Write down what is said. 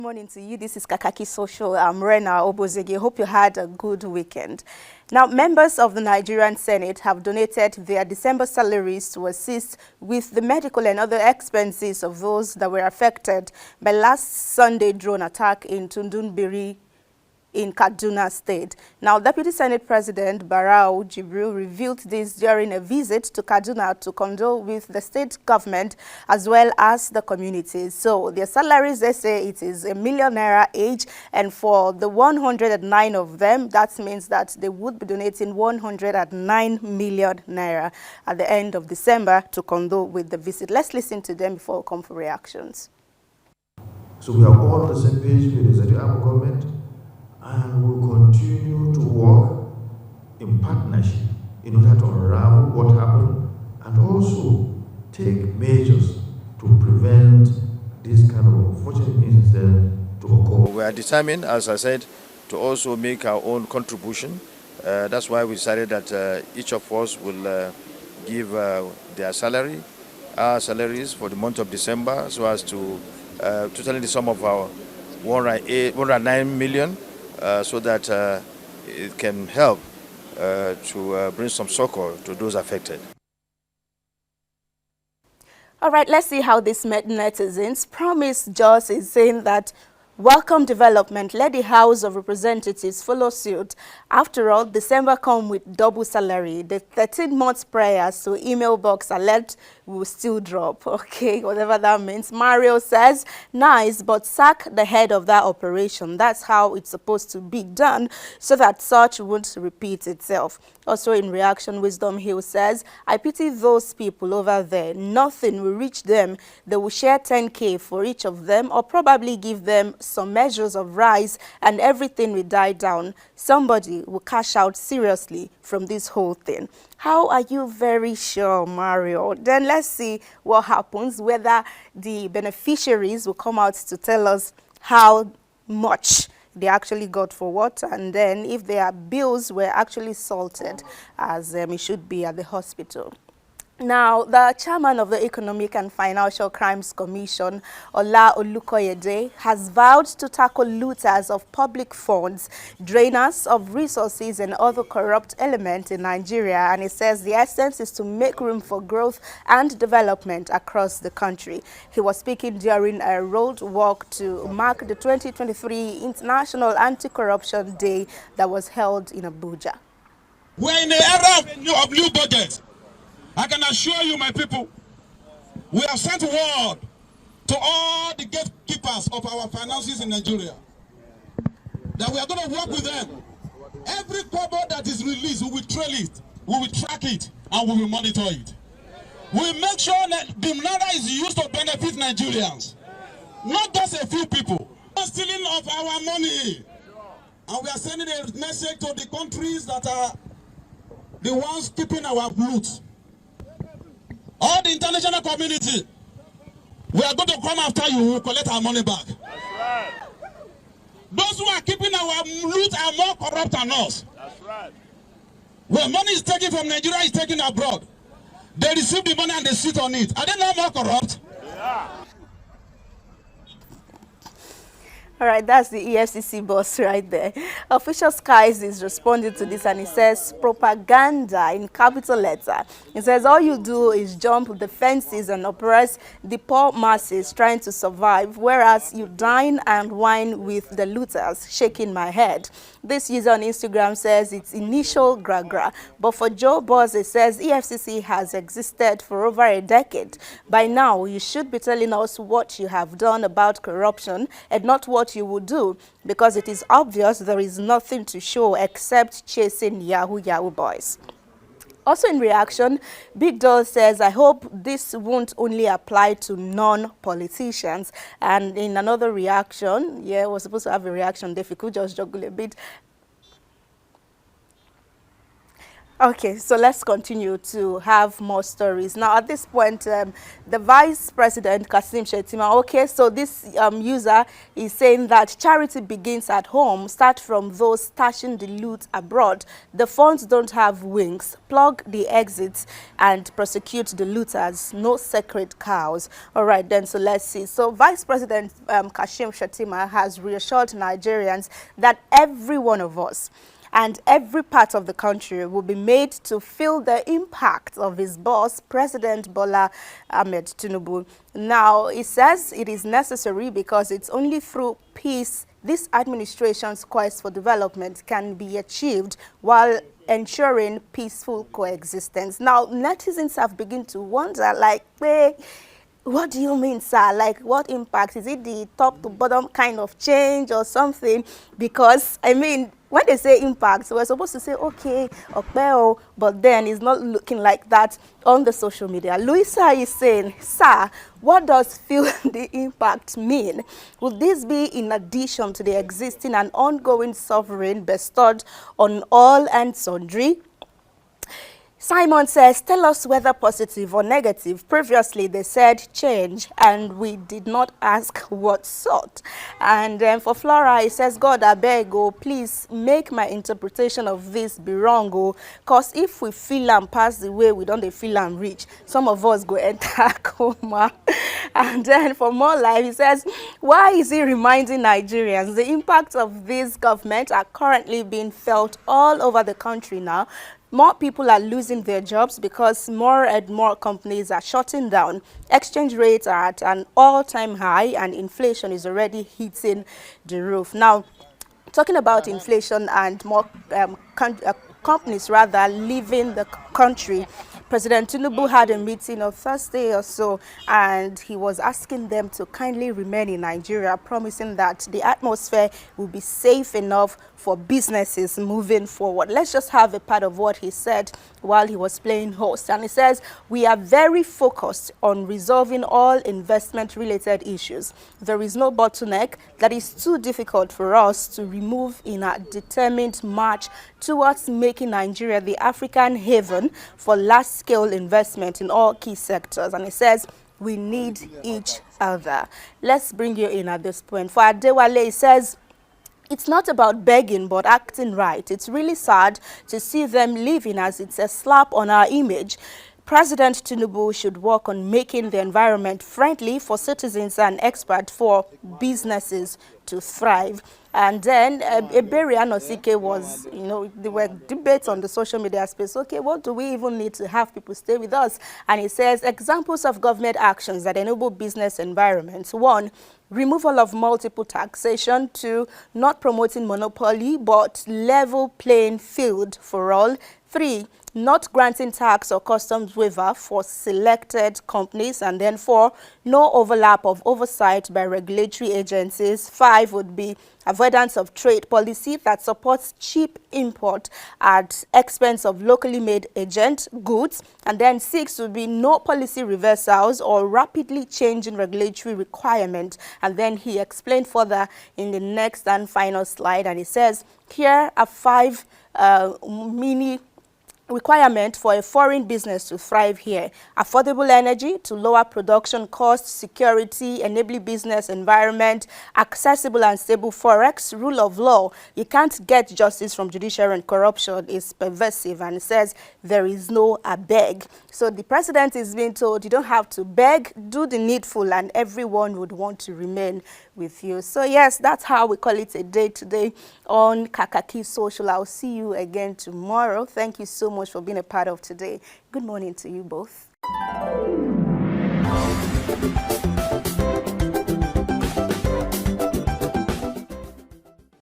Good morning to you. This is Kakaaki Social. I'm Rena Obozeghie. Hope you had a good weekend. Now, members of the Nigerian Senate have donated their December salaries to assist with the medical and other expenses of those that were affected by last Sunday drone attack in Tundunbiri in Kaduna State. Now, Deputy Senate President Barau Jibril revealed this during a visit to Kaduna to condole with the state government as well as the communities. So their salaries, they say it is ₦1 million each, and for the 109 of them, that means that they would be donating 109 million naira at the end of December to condole with the visit. Let's listen to them before we come for reactions. So we are all on the same page with the Shettima government, and we'll continue to work in partnership in order to unravel what happened and also take measures to prevent this kind of unfortunate incident to occur. We are determined, as I said, to also make our own contribution. That's why we decided that each of us will give their salaries for the month of December, so as to total the sum of our 109 million. So that it can help to bring some succor to those affected. All right, let's see how this met netizens. Promise Joss is saying that welcome development, let the House of Representatives follow suit. After all, December come with double salary. The 13 months prior, so email box alert will still drop. Okay, whatever that means. Mario says, nice, but sack the head of that operation. That's how it's supposed to be done so that such won't repeat itself. Also in reaction, Wisdom Hill says, I pity those people over there. Nothing will reach them. They will share 10K for each of them, or probably give them some measures of rice, and everything will die down. Somebody will cash out seriously from this whole thing. How are you very sure, Mario? Then let's see what happens, whether the beneficiaries will come out to tell us how much they actually got for what, and then if their bills were actually sorted as it should be at the hospital. Now, the chairman of the Economic and Financial Crimes Commission, Ola Olukoyede, has vowed to tackle looters of public funds, drainers of resources, and other corrupt elements in Nigeria. And he says the essence is to make room for growth and development across the country. He was speaking during a road walk to mark the 2023 International Anti-Corruption Day that was held in Abuja. We're in the era of new budget. I can assure you, my people, we have sent word to all the gatekeepers of our finances in Nigeria that we are going to work with them. Every kobo that is released, we will trail it, we will track it, and we will monitor it. We will make sure that the naira is used to benefit Nigerians, not just a few people. No stealing of our money. And we are sending a message to the countries that are the ones keeping our loot. All the international community, we are going to come after you, we will collect our money back. That's right. Those who are keeping our loot are more corrupt than us. That's right. When money is taken from Nigeria, is taken abroad. They receive the money and they sit on it. Are they not more corrupt? Yeah. All right, that's the EFCC boss right there. Official Skies is responding to this, and he says propaganda in capital letter. He says all you do is jump the fences and oppress the poor masses trying to survive, whereas you dine and wine with the looters. Shaking my head. This user on Instagram says it's initial gra-gra, but for Joe Boss, it says EFCC has existed for over a decade. By now, you should be telling us what you have done about corruption and not what you will do, because it is obvious there is nothing to show except chasing Yahoo boys. Also in reaction, Big Doll says, I hope this won't only apply to non-politicians. And in another reaction, yeah, we're supposed to have a reaction, if you could just juggle a bit. Okay, so let's continue to have more stories. Now, at this point, the Vice President, Kasim Shettima, okay, so this user is saying that charity begins at home. Start from those stashing the loot abroad. The funds don't have wings. Plug the exits and prosecute the looters. No sacred cows. All right, then, so let's see. So Vice President Kashim Shettima has reassured Nigerians that every one of us and every part of the country will be made to feel the impact of his boss, President Bola Ahmed Tinubu. Now, he says it is necessary because it's only through peace this administration's quest for development can be achieved while ensuring peaceful coexistence. Now, netizens have begun to wonder, like, hey, what do you mean, sir? Like, what impact? Is it the top to bottom kind of change or something? Because, I mean, when they say impact, so we're supposed to say, okay, okay, but then it's not looking like that on the social media. Louisa is saying, sir, what does feel the impact mean? Would this be in addition to the existing and ongoing sovereign bestowed on all and sundry? Simon says, tell us whether positive or negative. Previously, they said change, and we did not ask what sort. And then for Flora, it says, God, I beg, oh, please make my interpretation of this be wrong, oh, because if we feel and pass the way we don't feel and reach, some of us go enter coma. And then for more life, he says, why is he reminding Nigerians the impact of this government are currently being felt all over the country now? More people are losing their jobs because more and more companies are shutting down. Exchange rates are at an all-time high and inflation is already hitting the roof. Now, talking about inflation and more companies rather leaving the country, President Tinubu had a meeting on Thursday or so, and he was asking them to kindly remain in Nigeria, promising that the atmosphere will be safe enough for businesses moving forward. Let's just have a part of what he said while he was playing host. And he says, we are very focused on resolving all investment-related issues. There is no bottleneck that is too difficult for us to remove in a determined march towards making Nigeria the African haven for large-scale investment in all key sectors. And he says, we need each other. Let's bring you in at this point. For Adewale, he says, it's not about begging, but acting right. It's really sad to see them living as it's a slap on our image. President Tinubu should work on making the environment friendly for citizens and experts for businesses to thrive. And then Ebere Anosike was, you know, there were debates on the social media space. Okay, what do we even need to have people stay with us? And he says, examples of government actions that enable business environments. 1, removal of multiple taxation. 2, not promoting monopoly, but level playing field for all. 3, not granting tax or customs waiver for selected companies. And then 4, no overlap of oversight by regulatory agencies. 5 would be avoidance of trade policy that supports cheap import at expense of locally made agent goods. And then 6 would be no policy reversals or rapidly changing regulatory requirement. And then he explained further in the next and final slide, and he says, here are 5 mini requirement for a foreign business to thrive here: affordable energy to lower production costs, security, enabling business environment, accessible and stable forex, rule of law. You can't get justice from judiciary, and corruption is pervasive. And it says there is no beg. So the president is being told you don't have to beg, do the needful, and everyone would want to remain with you. So yes, that's how we call it a day today on Kakaaki Social. I'll see you again tomorrow. Thank you so much for being a part of today. Good morning to you both.